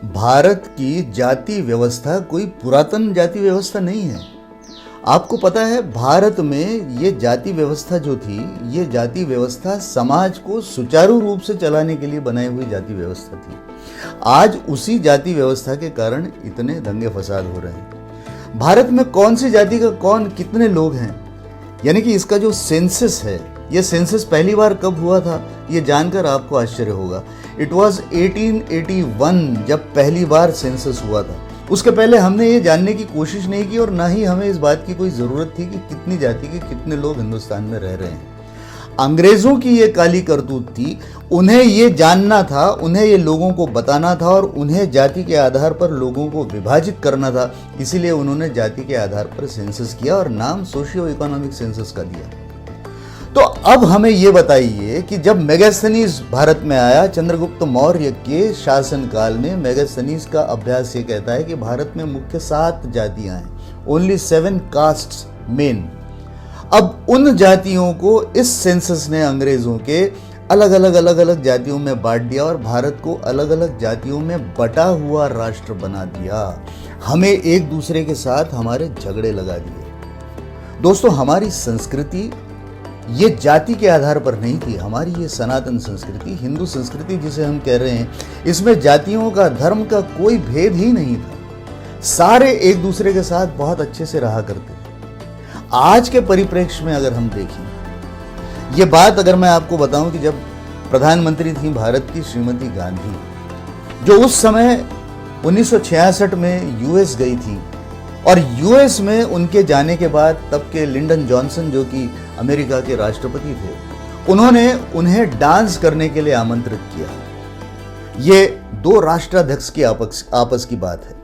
भारत की जाति व्यवस्था कोई पुरातन जाति व्यवस्था नहीं है। आपको पता है, भारत में ये जाति व्यवस्था जो थी, ये जाति व्यवस्था समाज को सुचारू रूप से चलाने के लिए बनाई हुई जाति व्यवस्था थी। आज उसी जाति व्यवस्था के कारण इतने दंगे फसाद हो रहे हैं। भारत में कौन सी जाति का कौन कितने लोग हैं, यानी कि इसका जो सेंसस है, ये सेंसस पहली बार कब हुआ था, ये जानकर आपको आश्चर्य होगा। इट वॉज 1881 जब पहली बार सेंसस हुआ था। उसके पहले हमने ये जानने की कोशिश नहीं की और ना ही हमें इस बात की कोई ज़रूरत थी कि कितनी जाति के कितने लोग हिंदुस्तान में रह रहे हैं। अंग्रेज़ों की ये काली करतूत थी, उन्हें ये जानना था, उन्हें ये लोगों को बताना था और उन्हें जाति के आधार पर लोगों को विभाजित करना था। इसीलिए उन्होंने जाति के आधार पर सेंसस किया और नाम सोशियो इकोनॉमिक सेंसस का दिया। तो अब हमें ये बताइए कि जब मेगास्थनीज भारत में आया, चंद्रगुप्त मौर्य के शासनकाल में मेगास्थनीज का अभ्यास ये कहता है कि भारत में मुख्य 7 जातियां हैं, ओनली 7 कास्ट्स मेन। अब उन जातियों को इस सेंसस ने अंग्रेजों के अलग अलग जातियों में बांट दिया और भारत को अलग अलग जातियों में बटा हुआ राष्ट्र बना दिया। हमें एक दूसरे के साथ हमारे झगड़े लगा दिए। दोस्तों, हमारी संस्कृति ये जाति के आधार पर नहीं थी। हमारी ये सनातन संस्कृति, हिंदू संस्कृति जिसे हम कह रहे हैं, इसमें जातियों का, धर्म का कोई भेद ही नहीं था। सारे एक दूसरे के साथ बहुत अच्छे से रहा करते थे। आज के परिप्रेक्ष्य में अगर हम देखें, ये बात अगर मैं आपको बताऊं कि जब प्रधानमंत्री थी भारत की श्रीमती गांधी, जो उस समय 1966 में यूएस गई थी और यूएस में उनके जाने के बाद तब के लिंडन जॉनसन, जो कि अमेरिका के राष्ट्रपति थे, उन्होंने उन्हें डांस करने के लिए आमंत्रित किया। ये 2 राष्ट्राध्यक्ष की आपस की बात है।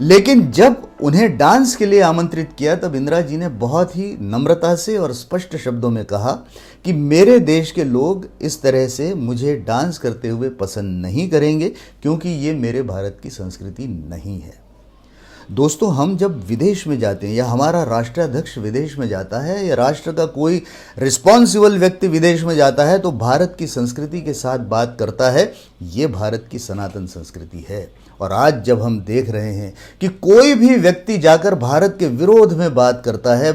लेकिन जब उन्हें डांस के लिए आमंत्रित किया तब इंदिरा जी ने बहुत ही नम्रता से और स्पष्ट शब्दों में कहा कि मेरे देश के लोग इस तरह से मुझे डांस करते हुए पसंद नहीं करेंगे, क्योंकि ये मेरे भारत की संस्कृति नहीं है। दोस्तों, हम जब विदेश में जाते हैं या हमारा राष्ट्राध्यक्ष विदेश में जाता है या राष्ट्र का कोई रिस्पॉन्सिबल व्यक्ति विदेश में जाता है, तो भारत की संस्कृति के साथ बात करता है। ये भारत की सनातन संस्कृति है। और आज जब हम देख रहे हैं कि कोई भी व्यक्ति जाकर भारत के विरोध में बात करता है,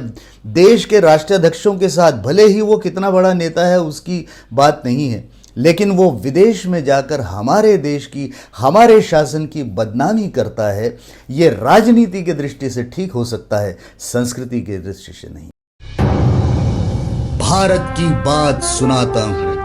देश के राष्ट्राध्यक्षों के साथ, भले ही वो कितना बड़ा नेता है उसकी बात नहीं है, लेकिन वो विदेश में जाकर हमारे देश की, हमारे शासन की बदनामी करता है, ये राजनीति की दृष्टि से ठीक हो सकता है, संस्कृति की दृष्टि से नहीं। भारत की बात सुनाता हूं।